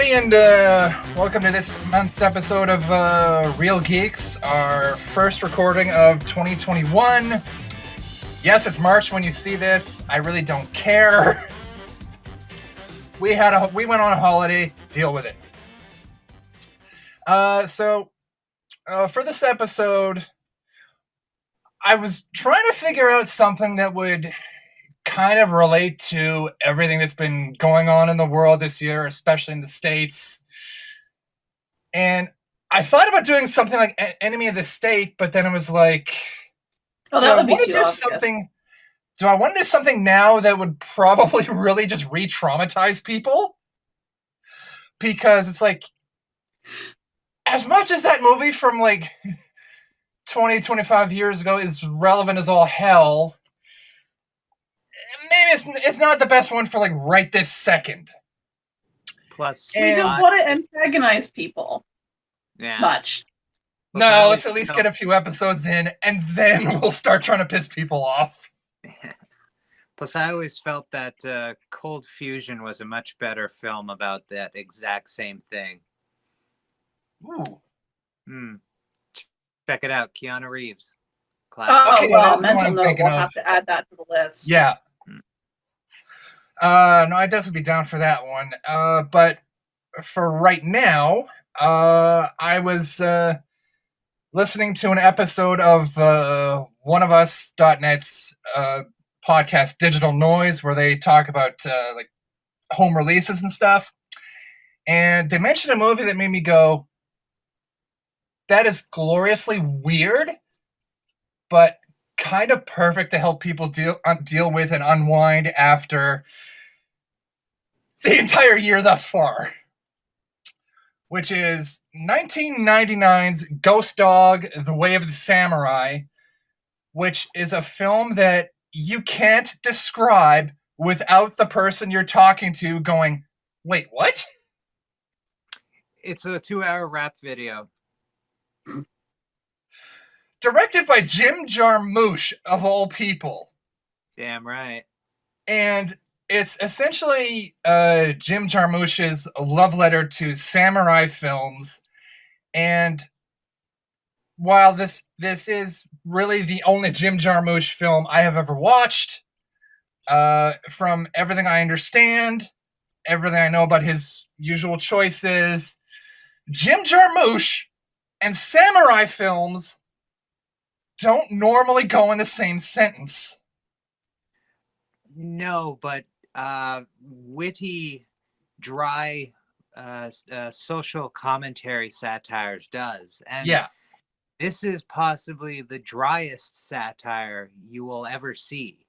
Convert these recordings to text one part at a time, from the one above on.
And welcome to this month's episode of Reel Geeks, our first recording of 2021. Yes, it's March when you see this. I really don't care. We went on a holiday. Deal with it. So for this episode, I was trying to figure out something that would kind of relate to everything that's been going on in the world this year, especially in the States. And I thought about doing something like Enemy of the State, but then it was like, that would be too obvious. Do I want to do something now that would probably really just re-traumatize people? Because it's like, as much as that movie from like 20, 25 years ago is relevant as all hell, maybe it's not the best one for like right this second. Plus, we don't want to antagonize people much. No, let's at least get a few episodes in, and then we'll start trying to piss people off. Plus, I always felt that Cold Fusion was a much better film about that exact same thing. Ooh. Check it out, Keanu Reeves. Classic. Oh, okay, well, mental note, we'll have to add that to the list. Yeah. No, I'd definitely be down for that one. But for right now, I was listening to an episode of oneofus.net's podcast Digital Noise, where they talk about like home releases and stuff. And they mentioned a movie that made me go, that is gloriously weird, but kind of perfect to help people deal with and unwind after the entire year thus far, which is 1999's Ghost Dog, The Way of the Samurai, which is a film that you can't describe without the person you're talking to going, wait, what? It's a 2-hour rap video. Directed by Jim Jarmouche, of all people. Damn right. And it's essentially Jim Jarmouche's love letter to samurai films. And while this is really the only Jim Jarmouche film I have ever watched, from everything I understand, everything I know about his usual choices, Jim Jarmouche and samurai films don't normally go in the same sentence. No, but witty, dry, social commentary satires does. And this is possibly the driest satire you will ever see.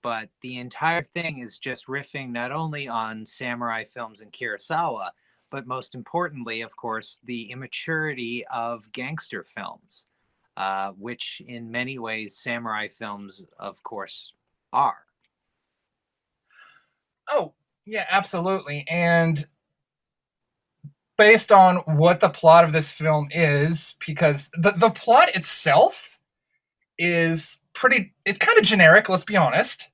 But the entire thing is just riffing not only on samurai films and Kurosawa, but most importantly, of course, the immaturity of gangster films, which in many ways samurai films, of course, are. Oh, yeah, absolutely. And based on what the plot of this film is, because the plot itself is it's kind of generic, let's be honest.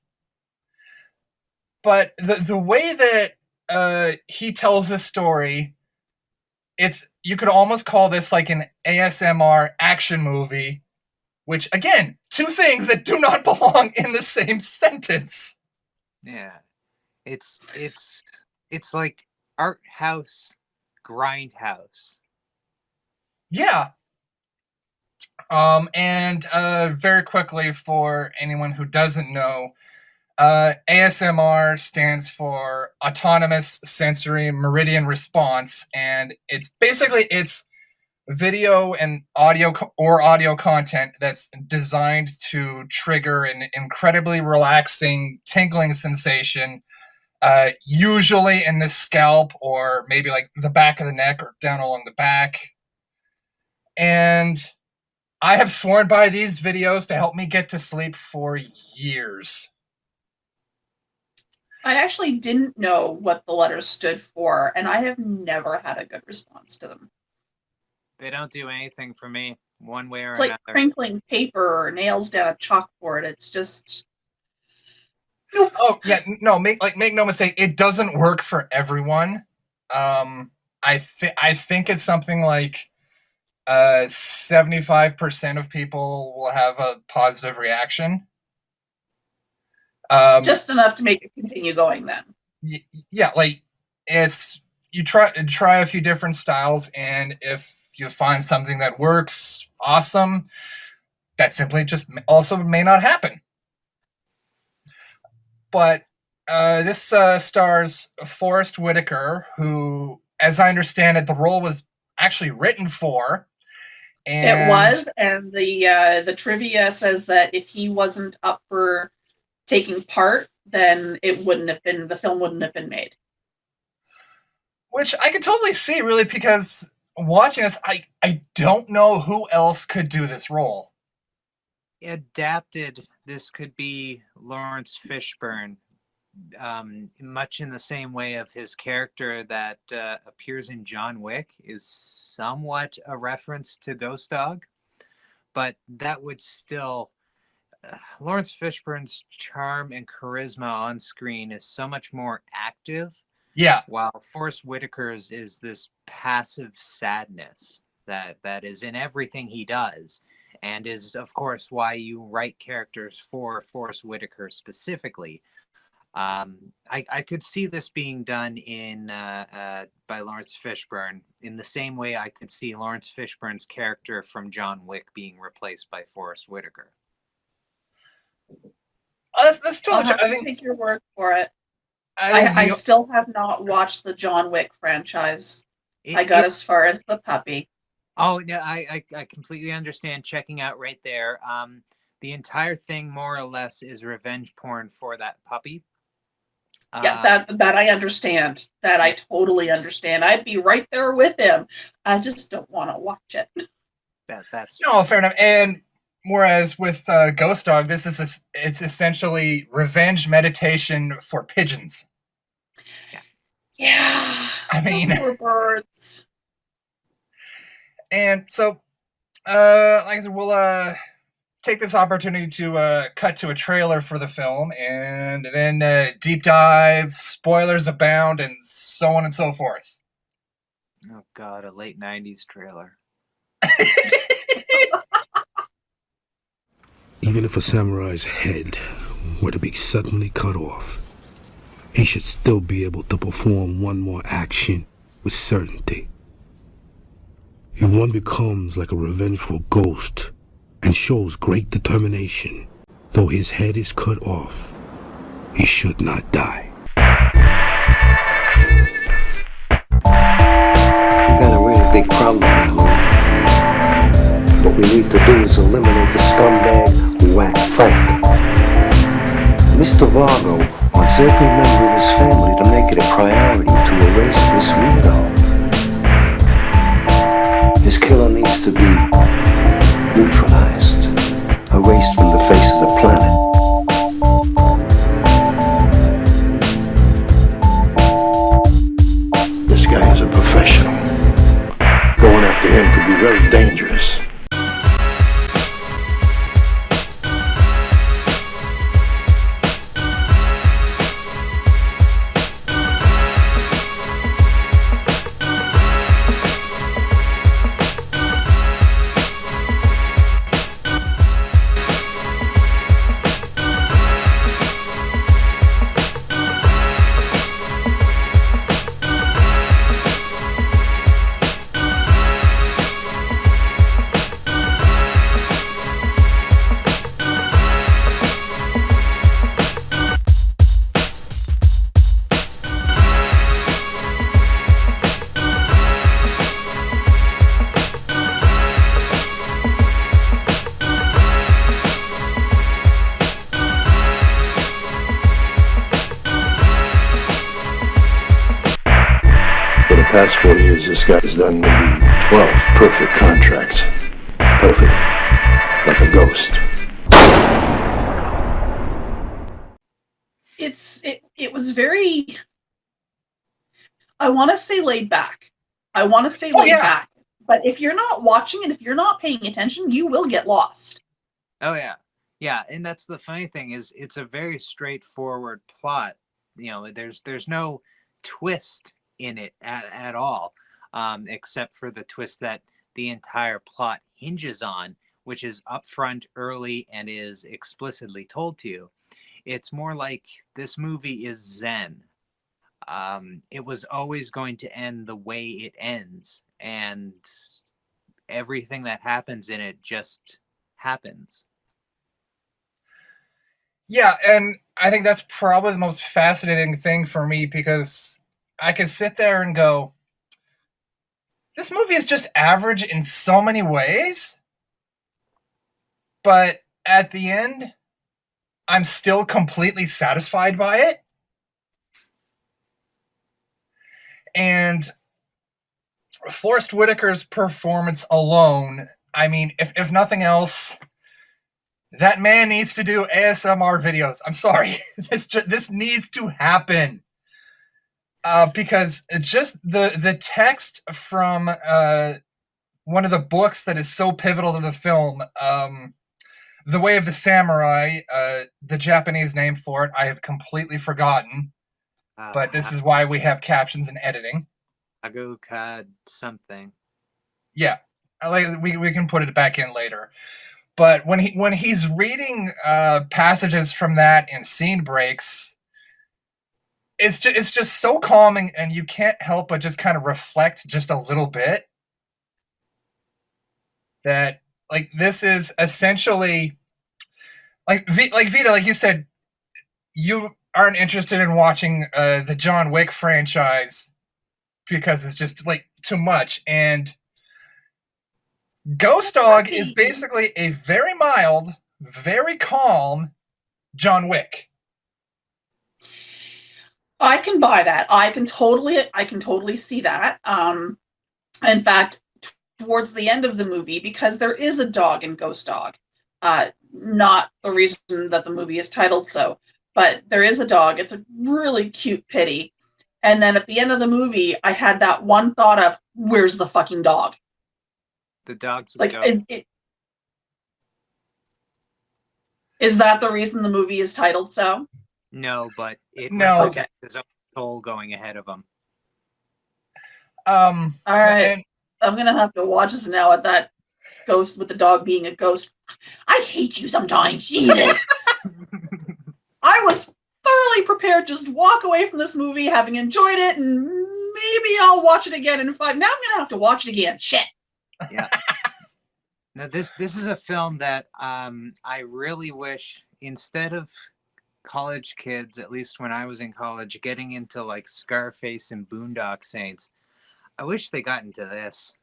But the way that he tells this story, you could almost call this like an ASMR action movie, which, again, two things that do not belong in the same sentence. Yeah. It's like art house, grindhouse. Yeah. And very quickly, for anyone who doesn't know, ASMR stands for Autonomous Sensory Meridian Response, and it's video and audio content that's designed to trigger an incredibly relaxing, tingling sensation, usually in the scalp or maybe like the back of the neck or down along the back. And I have sworn by these videos to help me get to sleep for years. I actually didn't know what the letters stood for, and I have never had a good response to them. They don't do anything for me, one way or It's another. like crinkling paper or nails down a chalkboard. It's just... Oh, yeah, no, make no mistake, it doesn't work for everyone. I think it's something like 75% of people will have a positive reaction. Just enough to make it continue going then. Yeah, like it's you try a few different styles, and if you find something that works, awesome. That simply just also may not happen. But this stars Forrest Whitaker, who, as I understand it, the role was actually written for. And it was, and the trivia says that if he wasn't up for taking part, then the film wouldn't have been made. Which I could totally see, really, because watching this, I don't know who else could do this role. Adapted, this could be Lawrence Fishburne, much in the same way of his character that appears in John Wick is somewhat a reference to Ghost Dog, but that would still... Lawrence Fishburne's charm and charisma on screen is so much more active. Yeah. While Forrest Whitaker's is this passive sadness that is in everything he does, and is, of course, why you write characters for Forrest Whitaker specifically. I could see this being done by Lawrence Fishburne in the same way I could see Lawrence Fishburne's character from John Wick being replaced by Forrest Whitaker. That's totally true. I think take your word for it. I still have not watched the John Wick franchise. I got as far as the puppy. Oh, no, I completely understand checking out right there. The entire thing, more or less, is revenge porn for that puppy. Yeah, that I understand. That I totally understand. I'd be right there with him. I just don't want to watch it. That's no, fair enough. And whereas with Ghost Dog, it's essentially revenge meditation for pigeons. Yeah. I mean, poor birds. And so, like I said, we'll take this opportunity to cut to a trailer for the film, and then deep dive, spoilers abound, and so on and so forth. Oh God, a late '90s trailer. Even if a samurai's head were to be suddenly cut off, he should still be able to perform one more action with certainty. If one becomes like a revengeful ghost and shows great determination, though his head is cut off, he should not die. We've got a really big problem here, Lou. What we need to do is eliminate the scumbag who whacked Frank. Mr. Vargo wants every member of his family to make it a priority to erase this weirdo. His killer needs to be neutralized, erased from the face of the planet. This guy is a professional. Going after him could be very dangerous. past 4 years, this guy has done maybe 12 perfect contracts. Perfect. Like a ghost. It was very, I want to say laid back. Back. But if you're not watching it, if you're not paying attention, you will get lost. Oh yeah. Yeah, and that's the funny thing is it's a very straightforward plot. You know, there's no twist in it at all, except for the twist that the entire plot hinges on, which is upfront, early, and is explicitly told to you. It's more like this movie is Zen. It was always going to end the way it ends, and everything that happens in it just happens. Yeah, and I think that's probably the most fascinating thing for me, because I can sit there and go, this movie is just average in so many ways, but at the end, I'm still completely satisfied by it. And Forrest Whitaker's performance alone, I mean, if nothing else, that man needs to do ASMR videos. I'm sorry. This needs to happen. Because just the text from one of the books that is so pivotal to the film, The Way of the Samurai, the Japanese name for it, I have completely forgotten. But this is why we have captions and editing. Agukad something. Yeah. We can put it back in later. But when he's reading passages from that in scene breaks, it's just so calming, and you can't help but just kind of reflect just a little bit that, like, this is essentially like Veda, like you said, you aren't interested in watching the John Wick franchise because it's just like too much, and Ghost Dog is basically a very mild, very calm John Wick. I can buy that. I can totally see that. In fact, towards the end of the movie, because there is a dog in Ghost Dog, not the reason that the movie is titled so, but there is a dog. It's a really cute pitty. And then at the end of the movie, I had that one thought of, where's the fucking dog? The dog's like, is that the reason the movie is titled so? No, but it represents his own soul going ahead of him. All right. I'm going to have to watch this now at that ghost with the dog being a ghost. I hate you sometimes. Jesus. I was thoroughly prepared to just walk away from this movie having enjoyed it, and maybe I'll watch it again in 5. Now I'm going to have to watch it again. Shit. Yeah. Now this is a film that I really wish, instead of college kids, at least when I was in college, getting into like Scarface and Boondock Saints, I wish they got into this,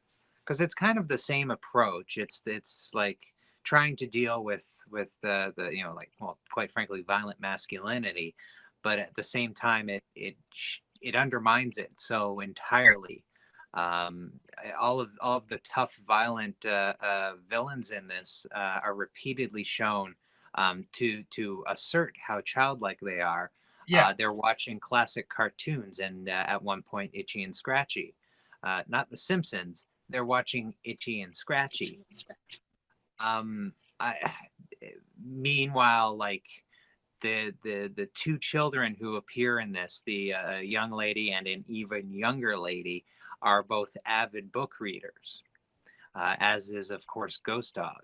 because it's kind of the same approach. It's like trying to deal with the you know, like, well, quite frankly, violent masculinity, but at the same time it undermines it so entirely. All of the tough, violent villains in this are repeatedly shown to assert how childlike they are. Yeah. They're watching classic cartoons, and at one point, Itchy and Scratchy. Not The Simpsons. They're watching Itchy and Scratchy. Meanwhile, like the two children who appear in this, the young lady and an even younger lady, are both avid book readers, as is, of course, Ghost Dog.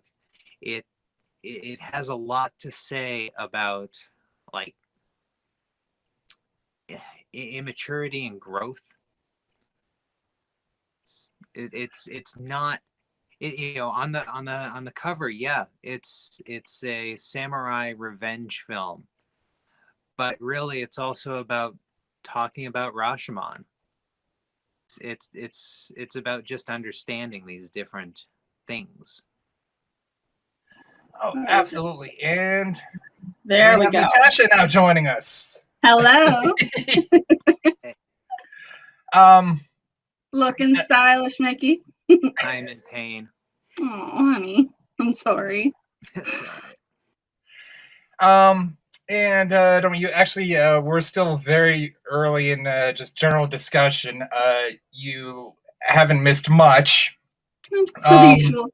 It has a lot to say about, like, immaturity and growth. It's not, you know, on the cover, yeah, it's a samurai revenge film, but really it's also about talking about Rashomon. It's about just understanding these different things. Oh, absolutely. And there we have go. Natasha now joining us. Hello. Looking stylish, Mickey. I'm in pain. Oh, honey. I'm sorry. It's all right. And don't you actually? We're still very early in just general discussion. You haven't missed much. So the usual.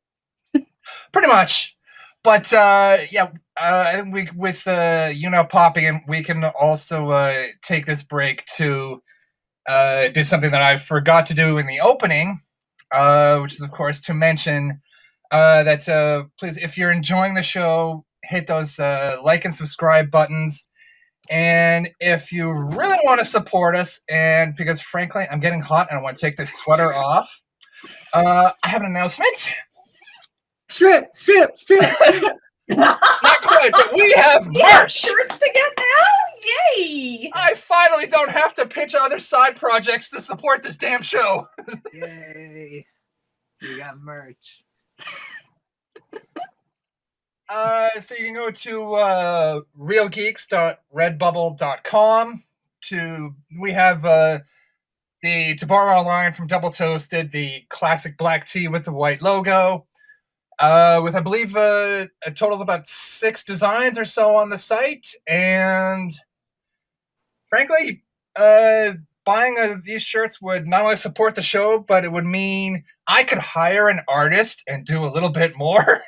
Pretty much, but yeah. We with popping in, we can also take this break to do something that I forgot to do in the opening, which is of course to mention that please, if you're enjoying the show, hit those like and subscribe buttons. And if you really want to support us, and because frankly I'm getting hot and I want to take this sweater off, I have an announcement. Strip. Not quite, but we have merch. Shirts to get now? Yay! I finally don't have to pitch other side projects to support this damn show. Yay! We got merch. So you can go to realgeeks.redbubble.com. We have the to borrow line from Double Toasted, the classic black tee with the white logo. With, I believe, a total of about 6 designs or so on the site. And frankly, buying these shirts would not only support the show, but it would mean I could hire an artist and do a little bit more.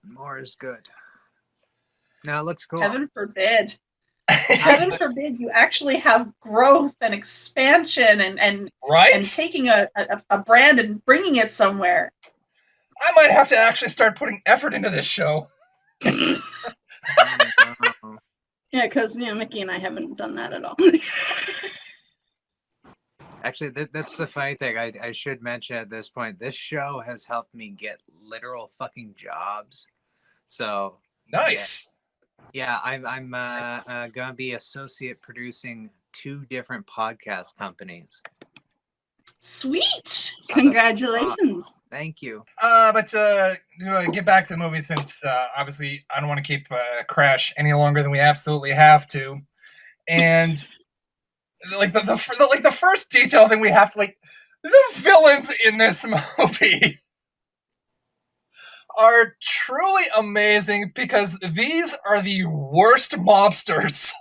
More is good. No, it looks cool. Heaven forbid. Heaven forbid you actually have growth and expansion and Right? and taking a brand and bringing it somewhere. I might have to actually start putting effort into this show. Yeah, because Mickey and I haven't done that at all. Actually, that's the funny thing. I should mention at this point, this show has helped me get literal fucking jobs. So Nice. yeah, I'm gonna be associate producing 2 different podcast companies. Sweet. Congratulations. Thank you. But get back to the movie, since obviously I don't want to keep Crash any longer than we absolutely have to. And like the first detail thing we have to, like, the villains in this movie are truly amazing, because these are the worst mobsters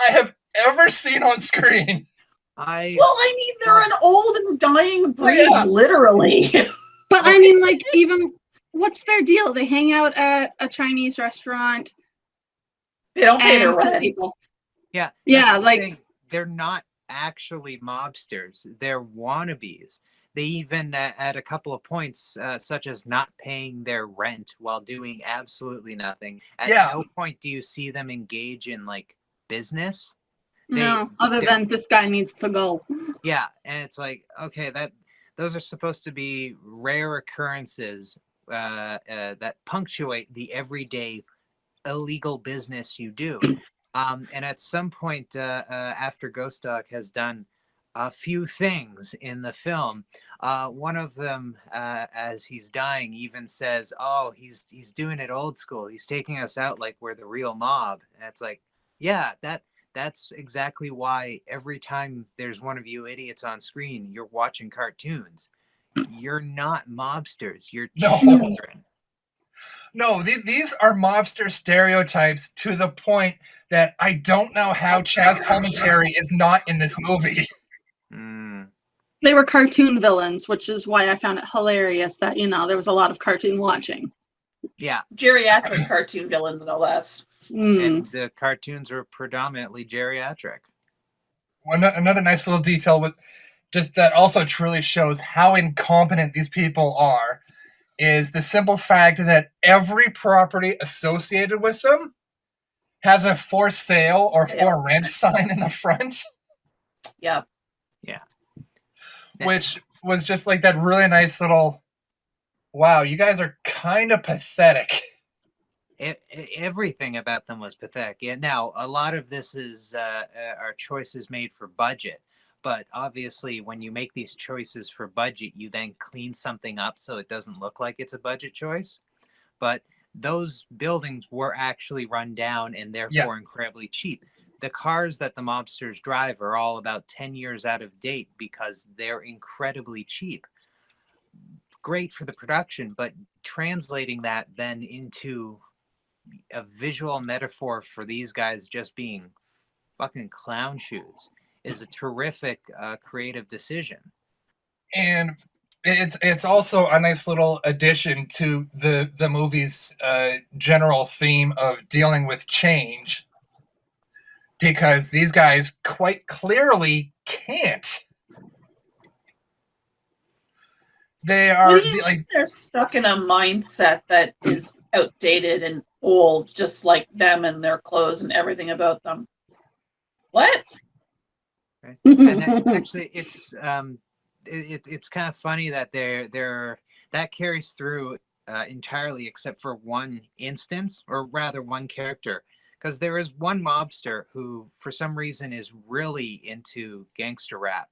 I have ever seen on screen. Well, I mean, they're an old and dying breed, Yeah. literally. But I mean, like, even what's their deal? They hang out at a Chinese restaurant. They don't pay their and kill rent. people. Yeah. Yeah, that's the like- thing. They're not actually mobsters. They're wannabes. They even at a couple of points, such as not paying their rent while doing absolutely nothing. At no point do you see them engage in like business. No, other than this guy needs to go. Yeah, and it's like, okay, those are supposed to be rare occurrences that punctuate the everyday illegal business you do. And at some point after Ghost Dog has done a few things in the film, one of them, as he's dying, even says, "Oh, he's doing it old school. He's taking us out like we're the real mob." And it's like, yeah, that's exactly why every time there's one of you idiots on screen, you're watching cartoons. You're not mobsters. You're children. No, these are mobster stereotypes to the point that I don't know how Chaz Commentary is not in this movie. They were cartoon villains, which is why I found it hilarious that, there was a lot of cartoon watching. Yeah. Geriatric cartoon villains, no less. And the cartoons were predominantly geriatric. Another nice little detail with just that also truly shows how incompetent these people are is the simple fact that every property associated with them has a for sale or for rent sign in the front. Yep. Yeah. Which was just like that really nice little, wow, you guys are kind of pathetic. Everything about them was pathetic. Yeah. Now, a lot of this is our choices made for budget. But obviously, when you make these choices for budget, you then clean something up so it doesn't look like it's a budget choice. But those buildings were actually run down and therefore incredibly cheap. the cars that the mobsters drive are all about 10 years out of date because they're incredibly cheap. Great for the production, but translating that then into a visual metaphor for these guys just being fucking clown shoes is a terrific creative decision. And it's also a nice little addition to the movie's general theme of dealing with change, because these guys quite clearly can't. They are they're stuck in a mindset that is outdated and old, just like them and their clothes and everything about them. What? Right. And actually, it's kind of funny that that carries through entirely, except for one instance, or rather one character, because there is one mobster who, for some reason, is really into gangster rap.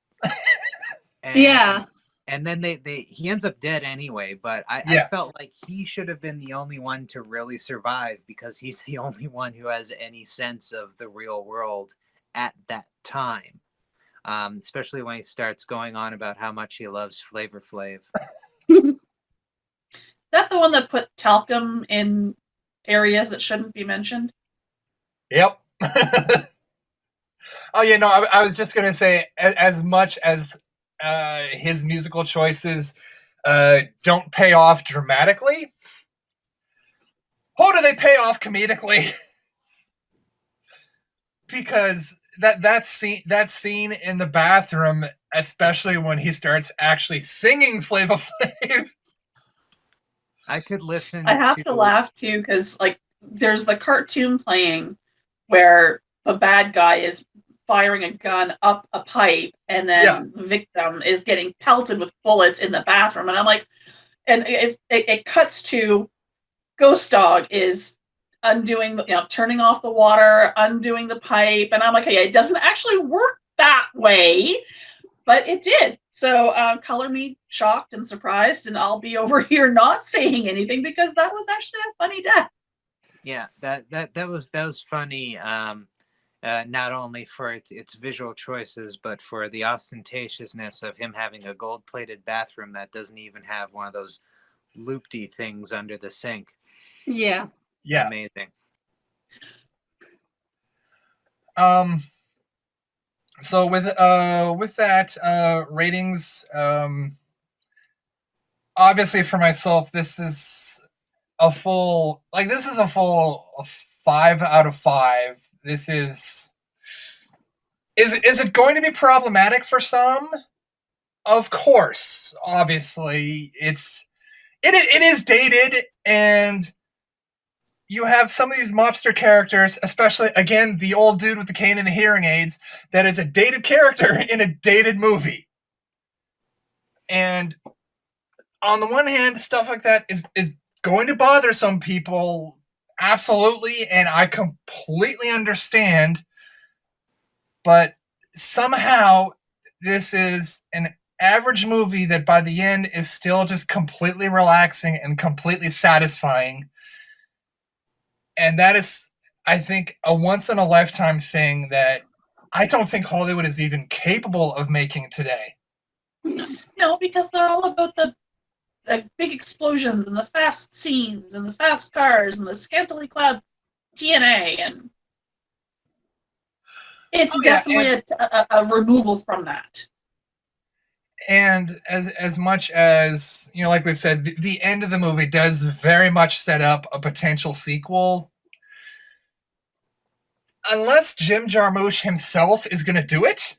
Yeah. And then he ends up dead anyway, but I felt like he should have been the only one to really survive, because he's the only one who has any sense of the real world at that time. Especially when he starts going on about how much he loves Flavor Flav. That the one that put talcum in areas that shouldn't be mentioned? Yep. Oh yeah, no, I was just gonna say, as much as his musical choices don't pay off dramatically, do they pay off comedically? Because that scene in the bathroom, especially when he starts actually singing Flavor Flav. I could listen. I have to laugh too, because like there's the cartoon playing where the bad guy is firing a gun up a pipe, and then the victim is getting pelted with bullets in the bathroom, and I'm like, and it cuts to Ghost Dog is undoing, turning off the water, undoing the pipe, and I'm like, okay, it doesn't actually work that way, but it did. So color me shocked and surprised, and I'll be over here not saying anything, because that was actually a funny death. Yeah, that was funny. Not only for its visual choices, but for the ostentatiousness of him having a gold-plated bathroom that doesn't even have one of those loopty things under the sink. Yeah. Yeah. Amazing. So with that, ratings, obviously for myself, this is a full 5 out of 5. This is it going to be problematic for some? Of course, obviously it is dated, and you have some of these mobster characters, especially, again, the old dude with the cane and the hearing aids, that is a dated character in a dated movie. And on the one hand, stuff like that is going to bother some people, absolutely, and I completely understand. But somehow, this is an average movie that by the end is still just completely relaxing and completely satisfying. And that is, I think, a once-in-a-lifetime thing that I don't think Hollywood is even capable of making today. No, because they're all about the big explosions and the fast scenes and the fast cars and the scantily clad TNA, and it's definitely a removal from that. And as much as, like we've said, the end of the movie does very much set up a potential sequel. Unless Jim Jarmouche himself is going to do it.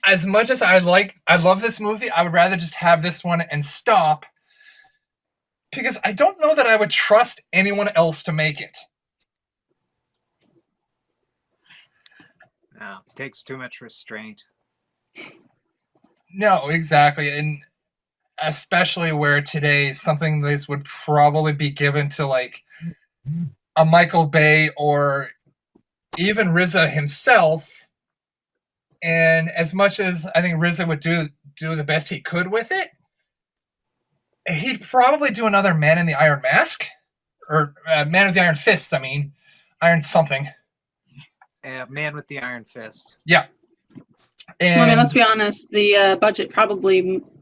As much as I love this movie, I would rather just have this one and stop. Because I don't know that I would trust anyone else to make it. No, it takes too much restraint. No, exactly. And especially where today something like this would probably be given to like a Michael Bay or even RZA himself. And as much as I think RZA would do the best he could with it, he'd probably do another Man in the Iron Mask, or Man of the Iron Fist, I mean, Iron something. Man with the Iron Fist. Yeah. And I mean, let's be honest. The budget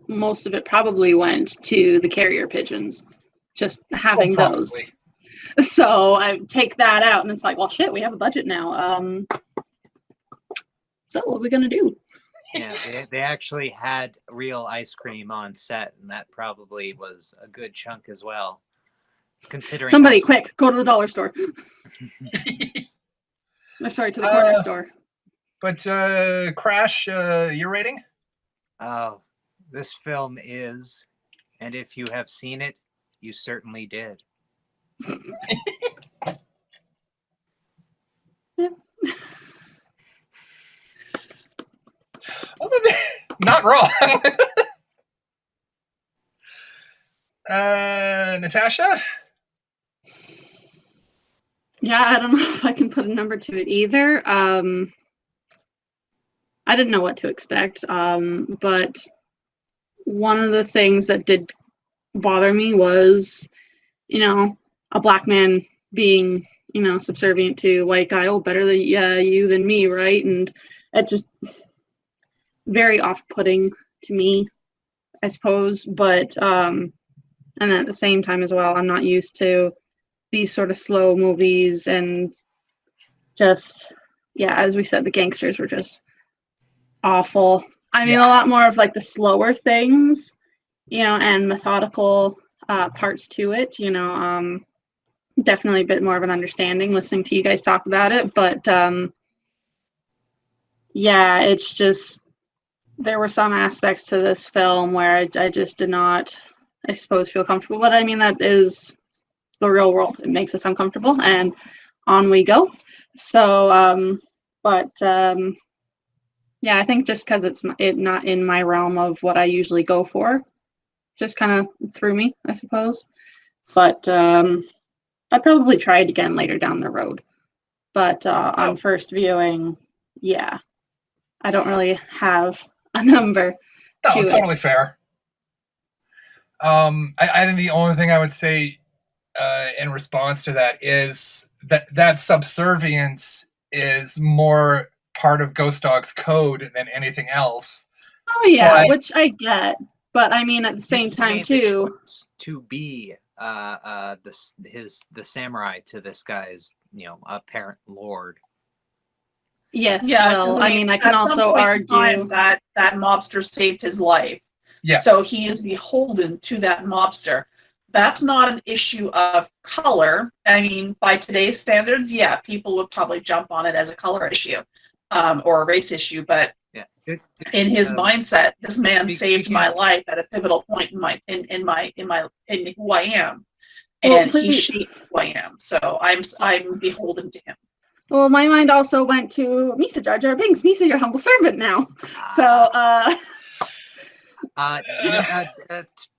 most of it probably went to the carrier pigeons, just having those. So I take that out, and it's like, well, shit, we have a budget now. So what are we gonna do? Yeah, they actually had real ice cream on set, and that probably was a good chunk as well. Considering somebody, quick, go to the dollar store. Sorry, to the corner store. But Crash, your rating? Oh, this film is, and if you have seen it, you certainly did. Not wrong. Natasha? Yeah, I don't know if I can put a number to it either. I didn't know what to expect, but one of the things that did bother me was, a black man being, subservient to the white guy. Oh, better than you than me, right? And it just very off-putting to me, I suppose. But and at the same time as well, I'm not used to these sort of slow movies, and just, as we said, the gangsters were just awful. I mean, a lot more of like the slower things, and methodical parts to it, definitely a bit more of an understanding listening to you guys talk about it. But it's just, there were some aspects to this film where I just did not, I suppose, feel comfortable. But I mean, that is the real world. It makes us uncomfortable, and on we go. So I think just because it's not in my realm of what I usually go for, just kind of threw me, I suppose. But I'd probably try it again later down the road. But on first viewing, I don't really have a number. No, totally fair. I think the only thing I would say in response to that is that subservience is more part of Ghost Dog's code than anything else. Oh yeah, which I get, but I mean at the same time too, to be the samurai to this guy's apparent lord. Yes, well, I mean I can also argue that mobster saved his life. Yeah. So he is beholden to that mobster. That's not an issue of color. I mean, by today's standards, people would probably jump on it as a color issue, or a race issue. But in his mindset, this man saved my life at a pivotal point in who I am, and he shaped who I am. So I'm beholden to him. Well, my mind also went to Misa Jar Jar Binks. Misa, your humble servant now. So.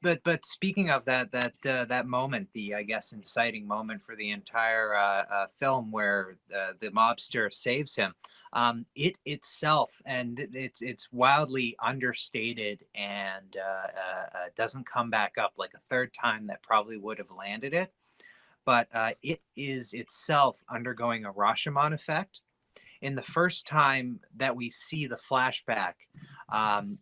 But speaking of that moment, the I guess inciting moment for the entire film, where the mobster saves him, it itself, and it's wildly understated, and doesn't come back up like a third time that probably would have landed it, but it is itself undergoing a Rashomon effect. In the first time that we see the flashback, one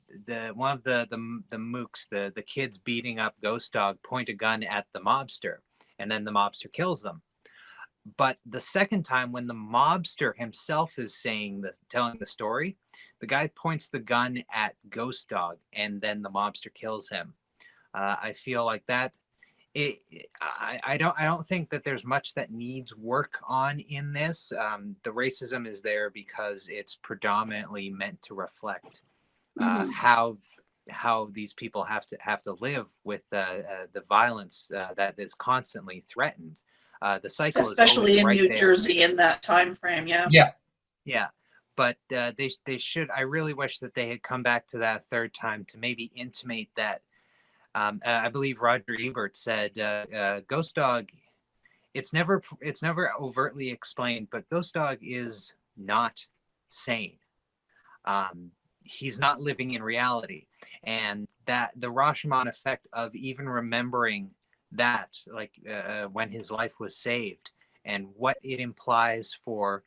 of the mooks, the kids beating up Ghost Dog, point a gun at the mobster, and then the mobster kills them. But the second time, when the mobster himself is telling the story, the guy points the gun at Ghost Dog, and then the mobster kills him. I feel like that. I don't think that there's much that needs work on in this. The racism is there because it's predominantly meant to reflect how these people have to live with the violence that is constantly threatened. The cycle, especially is in right New there. Jersey in that time frame. Yeah. But they should. I really wish that they had come back to that third time to maybe intimate that. I believe Roger Ebert said Ghost Dog, it's never overtly explained, but Ghost Dog is not sane. He's not living in reality, and that the Rashomon effect of even remembering that, like when his life was saved, and what it implies for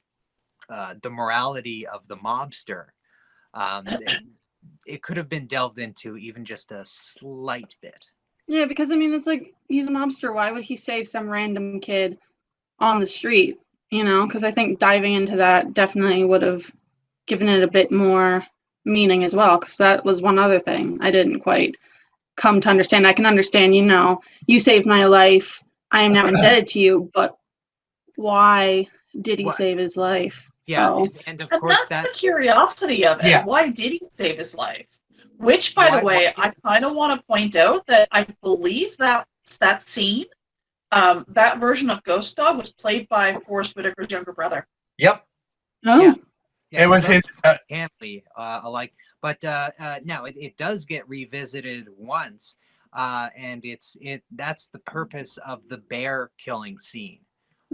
the morality of the mobster. It could have been delved into even just a slight bit. Yeah, because I mean, it's like, he's a mobster. Why would he save some random kid on the street? You know, because I think diving into that definitely would have given it a bit more meaning as well. Because that was one other thing I didn't quite come to understand. I can understand, you know, you saved my life, I am now indebted to you, but why did he save his life? Yeah, So, and of course that's the curiosity of it. Yeah. Why did he save his life? Which, by the way, I kind of want to point out that I believe that scene, that version of Ghost Dog was played by Forrest Whitaker's younger brother. Yep. oh, It was his family alike, but now it does get revisited once, and that's the purpose of the bear killing scene.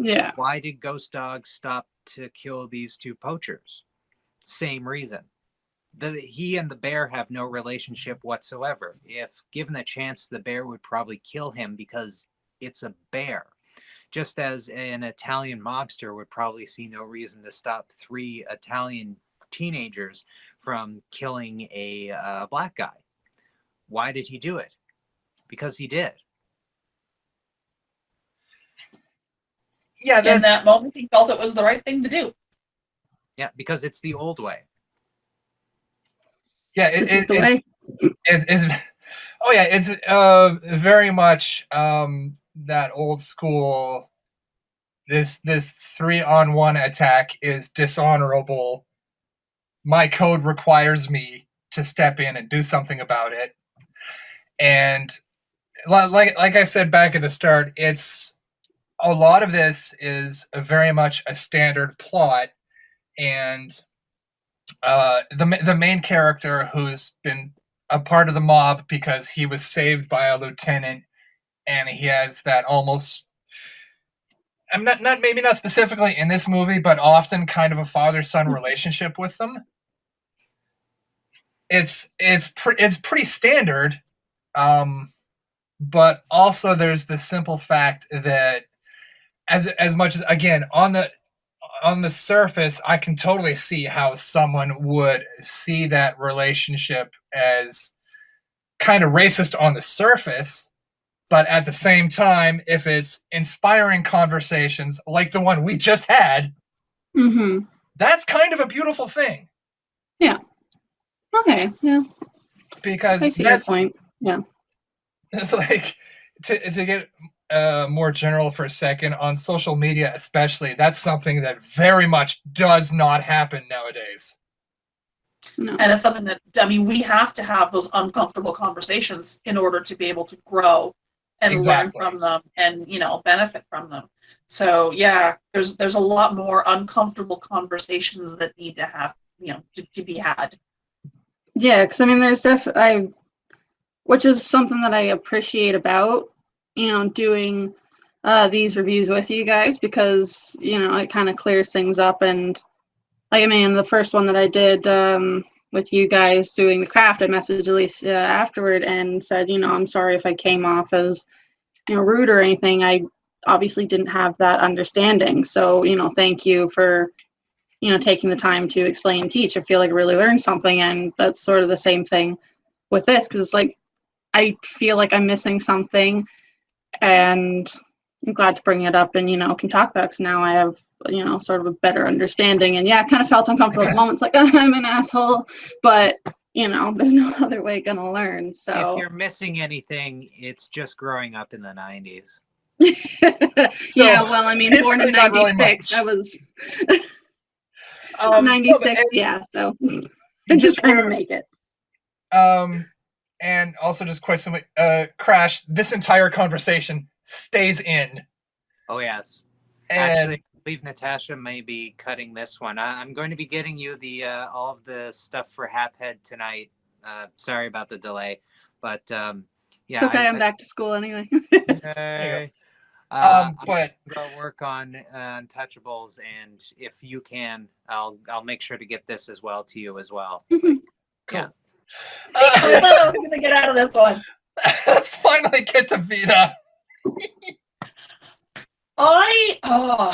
yeah. Why did Ghost Dog stop to kill these two poachers? Same reason. He and the bear have no relationship whatsoever. If given a chance, the bear would probably kill him because it's a bear. Just as an Italian mobster would probably see no reason to stop 3 Italian teenagers from killing a black guy. Why did he do it? Because he did. Yeah, in that moment, he felt it was the right thing to do. Yeah, because it's the old way. Yeah, it's very much that old school. This 3-on-1 attack is dishonorable. My code requires me to step in and do something about it. And like I said back at the start, it's a lot of this is very much a standard plot, and the main character who's been a part of the mob because he was saved by a lieutenant, and he has that almost, I'm not maybe not specifically in this movie, but often kind of a father-son relationship with them. It's pretty standard, but also there's the simple fact that as much as, again, on the surface, I can totally see how someone would see that relationship as kind of racist on the surface, but at the same time, if it's inspiring conversations like the one we just had, that's kind of a beautiful thing. Yeah. Okay. Yeah. Because I see your point. Yeah. Like, to get more general for a second, on social media especially, that's something that very much does not happen nowadays. No. And it's something that, I mean, we have to have those uncomfortable conversations in order to be able to grow and learn from them and, you know, benefit from them. So yeah, there's a lot more uncomfortable conversations that need to have, you know, to be had. Yeah, because I mean, there's which is something that I appreciate about, you know, doing these reviews with you guys, because, you know, it kind of clears things up. And like, I mean, the first one that I did with you guys doing the craft, I messaged Elise afterward and said, you know, I'm sorry if I came off as, you know, rude or anything. I obviously didn't have that understanding. So, you know, thank you for, you know, taking the time to explain and teach. I feel like I really learned something. And that's sort of the same thing with this, because it's like, I feel like I'm missing something, and I'm glad to bring it up and, you know, can talk about it, because now I have, you know, sort of a better understanding. And yeah, I kind of felt uncomfortable at the moment. It's like, I'm an asshole, but, you know, there's no other way gonna learn. So if you're missing anything, it's just growing up in the 90s. yeah, well, I mean, born in 96, I was 96, yeah, so I just trying to make it. And also just quite simply, Crash, this entire conversation stays in. Oh, yes. And actually, I believe Natasha may be cutting this one. I'm going to be getting you the all of the stuff for Haphead tonight. Sorry about the delay, but yeah. It's okay, I'm back to school anyway. Hey. But I'll work on Untouchables, and if you can, I'll make sure to get this as well to you as well. Cool. Yeah. I thought I was going to get out of this one. Let's finally get to Veda. I'm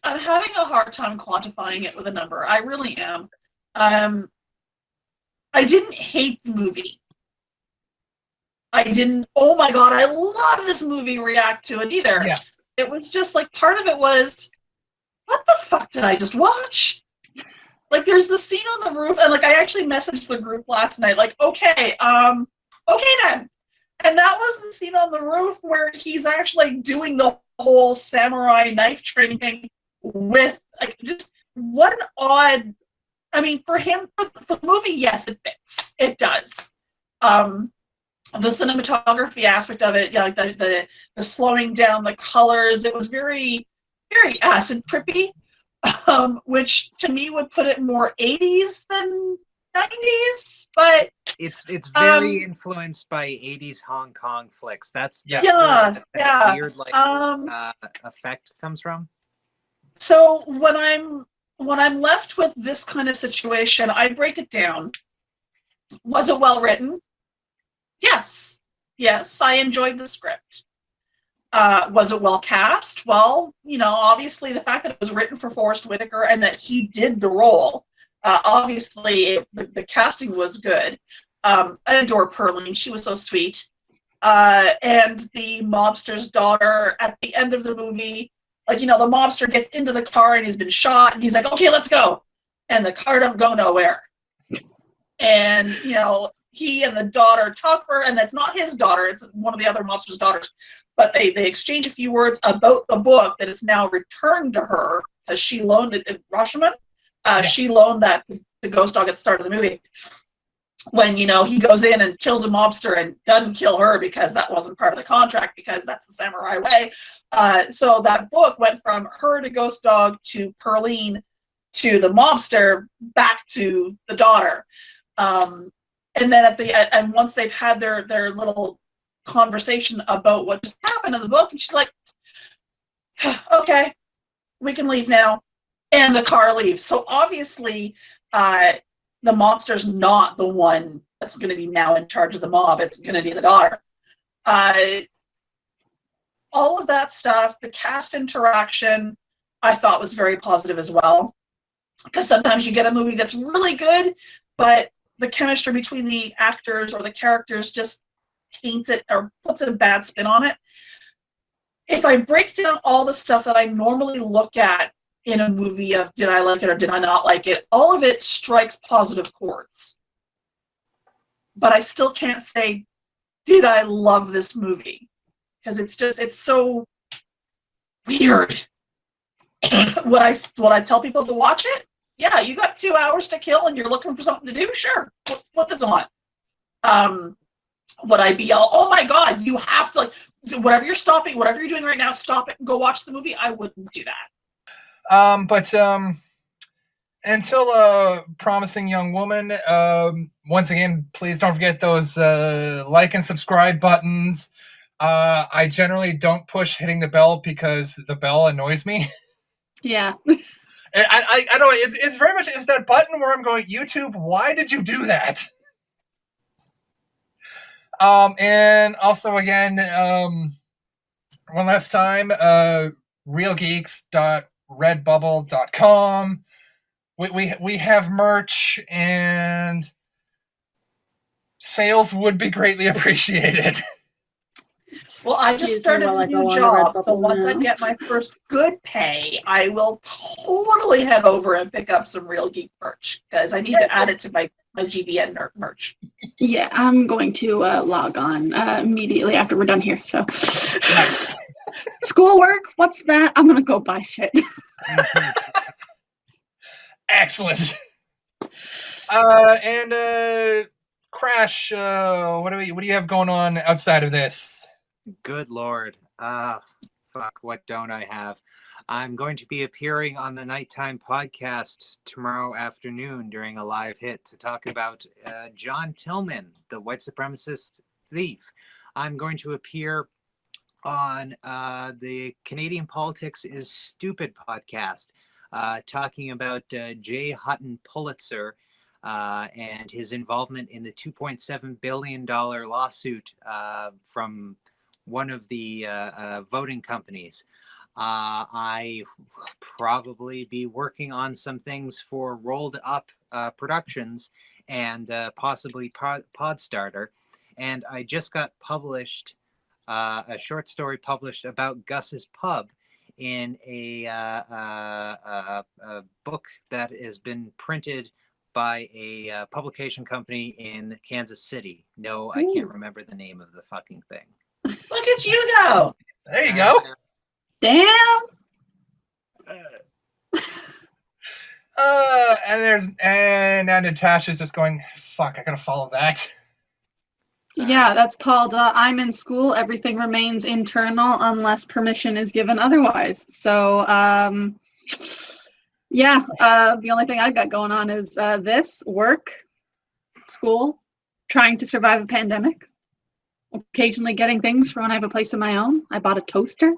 having a hard time quantifying it with a number. I really am. I didn't hate the movie. I didn't, oh my God, I love this movie, react to it either. Yeah. It was just like, part of it was, what the fuck did I just watch? Like, there's the scene on the roof, and like, I actually messaged the group last night, like, okay then. And that was the scene on the roof where he's actually doing the whole samurai knife training thing with, like, just what an odd, I mean, for him, for the movie, yes, it fits. It does. The cinematography aspect of it, yeah, like the slowing down, the colors, it was very, very acid trippy, which to me would put it more 80s than 90s, but it's very influenced by 80s Hong Kong flicks. That's yeah, where yeah. weird like effect comes from. So when I'm left with this kind of situation, I break it down. Was it well written? Yes. Yes, I enjoyed the script. Was it well cast? Well, you know, obviously the fact that it was written for Forrest Whitaker and that he did the role, obviously the casting was good. I adore Pearline. She was so sweet. And the mobster's daughter at the end of the movie, like, you know, the mobster gets into the car and he's been shot and he's like, okay, let's go. And the car don't go nowhere. And, you know, he and the daughter talk for, and it's not his daughter, it's one of the other mobster's daughters, but they exchange a few words about the book that is now returned to her because she loaned it to Rashomon. She loaned that to the ghost dog at the start of the movie. When, you know, he goes in and kills a mobster and doesn't kill her because that wasn't part of the contract, because that's the samurai way. So that book went from her to ghost dog to Pearline to the mobster back to the daughter. And then and once they've had their little conversation about what just happened in the book, and she's like, okay, we can leave now. And the car leaves. So obviously, the mobster's not the one that's going to be now in charge of the mob. It's going to be the daughter. All of that stuff, the cast interaction, I thought was very positive as well. Because sometimes you get a movie that's really good, but the chemistry between the actors or the characters just taints it or puts a bad spin on it. If I break down all the stuff that I normally look at in a movie of did I like it or did I not like it, all of it strikes positive chords. But I still can't say, did I love this movie? Because it's so weird. Would I tell people to watch it? Yeah, you got 2 hours to kill and you're looking for something to do? Sure, put this on. Would I be all, oh my God, you have to, like, whatever you're doing right now, stop it and go watch the movie? I wouldn't do that. But until a promising young woman, once again, please don't forget those like and subscribe buttons. I generally don't push hitting the bell because the bell annoys me. Yeah. I don't know, it's very much, it's that button where I'm going, YouTube, why did you do that? And also again, one last time, reelgeeks.redbubble.com. We have merch, and sales would be greatly appreciated. Well, I just started a new job, so once I get my first good pay, I will totally head over and pick up some Reel Geek merch, because I need to add it to my GBN merch. Yeah, I'm going to log on immediately after we're done here. So, Nice. Schoolwork, what's that? I'm gonna go buy shit. Excellent. And Crash, what do you have going on outside of this? Good Lord. Fuck, what don't I have? I'm going to be appearing on the Nighttime Podcast tomorrow afternoon during a live hit to talk about John Tillman, the white supremacist thief. I'm going to appear on the Canadian Politics is Stupid podcast, talking about J. Hutton Pulitzer and his involvement in the $2.7 billion lawsuit from one of the voting companies. I will probably be working on some things for Rolled Up Productions and possibly Podstarter. And I just got published a short story published about Gus's Pub in a book that has been printed by a publication company in Kansas City. No, I can't remember the name of the fucking thing. Look at you go. There you go. Damn. And now Natasha's just going, fuck, I gotta follow that. Yeah, that's called I'm in school, everything remains internal unless permission is given otherwise. So, the only thing I've got going on is this, work, school, trying to survive a pandemic, occasionally getting things for when I have a place of my own. I bought a toaster.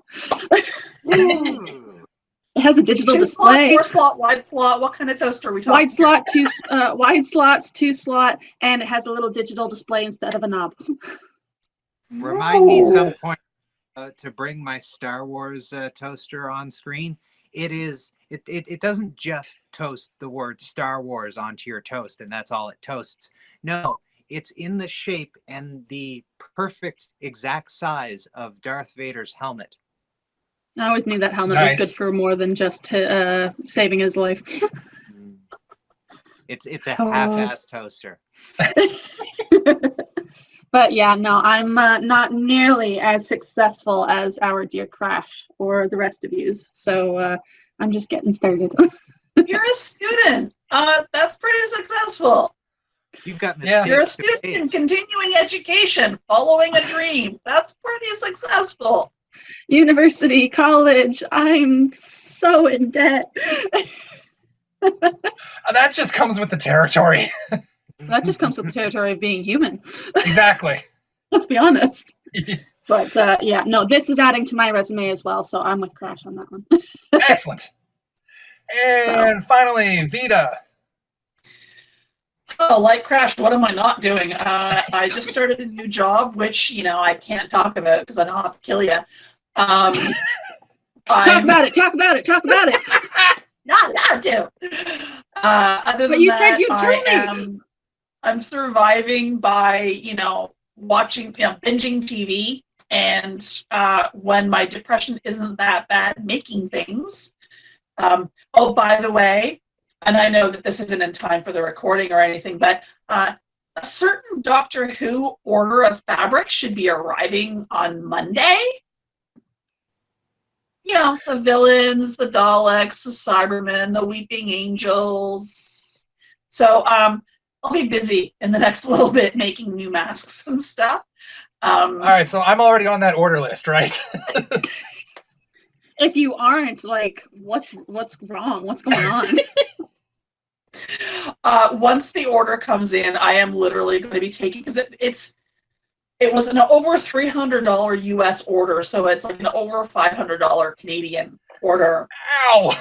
It has a digital display. 4-slot, wide slot. What kind of toaster are we talking? Wide slot, wide slots, 2-slot, and it has a little digital display instead of a knob. Remind me some point to bring my Star Wars toaster on screen. It doesn't just toast the word Star Wars onto your toast and that's all it toasts. No, it's in the shape and the perfect exact size of Darth Vader's helmet. I always knew that helmet was good for more than just saving his life. It's a half-ass toaster. But yeah, no, I'm not nearly as successful as our dear Crash or the rest of yous. So I'm just getting started. You're a student. That's pretty successful. You've got mistakes. You're a student in continuing education, following a dream. That's pretty successful. University, college, I'm so in debt. That just comes with the territory. That just comes with the territory of being human. Exactly. Let's be honest. But no, this is adding to my resume as well, so I'm with Crash on that one. Excellent. And finally, Veda. Oh, like Crash, what am I not doing? I just started a new job, which, I can't talk about because I don't have to kill you. Talk about it. Not allowed to. Other than you that, said you'd kill me. I'm surviving by, watching, binging TV. And when my depression isn't that bad, making things. Oh, by the way, and I know that this isn't in time for the recording or anything, but a certain Doctor Who order of fabric should be arriving on Monday. The villains, the Daleks, the Cybermen, the Weeping Angels. So I'll be busy in the next little bit making new masks and stuff. All right, so I'm already on that order list, right? If you aren't, what's wrong? What's going on? Once the order comes in, I am literally going to be taking, because it was an over $300 US order, so it's like an over $500 Canadian order. Ow!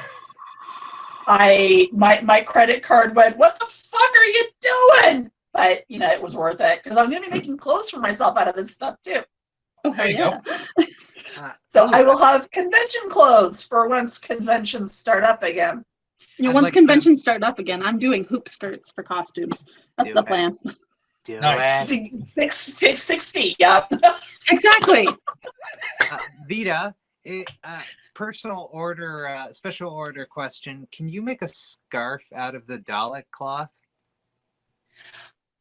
My credit card went, what the fuck are you doing? But it was worth it because I'm going to be making clothes for myself out of this stuff too. Oh, there you go. So I will have convention clothes for once conventions start up again. Once conventions start up again, I'm doing hoop skirts for costumes. That's the plan. Nice. 6 feet, yeah. Exactly. Veda, personal order, special order question. Can you make a scarf out of the Dalek cloth?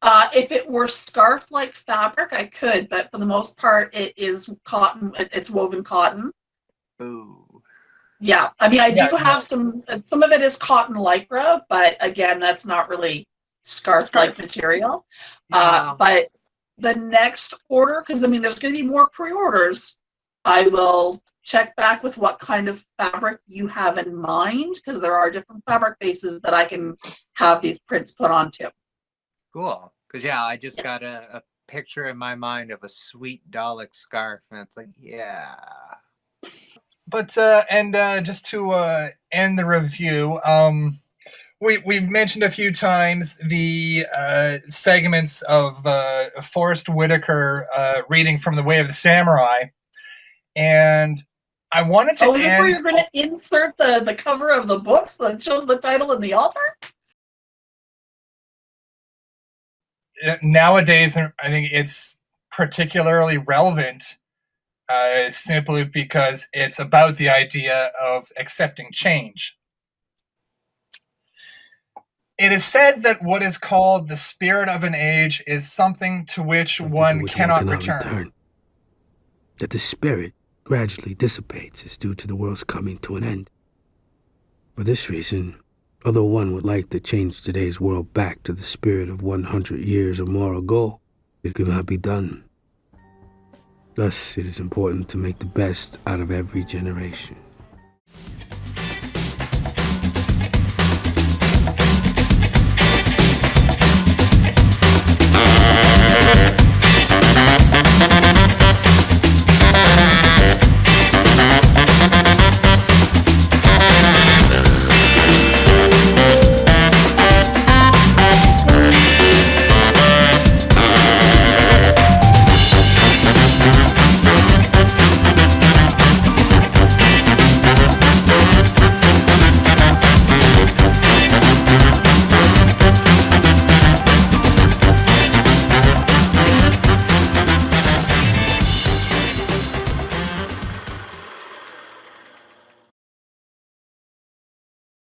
If it were scarf-like fabric, I could, but for the most part, it is cotton. It's woven cotton. Ooh. Yeah, I mean, I do have some of it is cotton lycra, but again, that's not really scarf-like material. But the next order, because there's going to be more pre-orders, I will check back with what kind of fabric you have in mind, because there are different fabric bases that I can have these prints put onto. Cool. Because, I just got a picture in my mind of a sweet Dalek scarf, and it's like, yeah. But, just to end the review, we've mentioned a few times the segments of Forrest Whitaker reading from The Way of the Samurai. And I wanted to is this where end. you're going to insert the cover of the books that shows the title and the author? Nowadays, I think it's particularly relevant simply because it's about the idea of accepting change. It is said that what is called the spirit of an age is something to which one cannot return. That the spirit gradually dissipates is due to the world's coming to an end. For this reason, although one would like to change today's world back to the spirit of 100 years or more ago, it cannot be done. Thus, it is important to make the best out of every generation.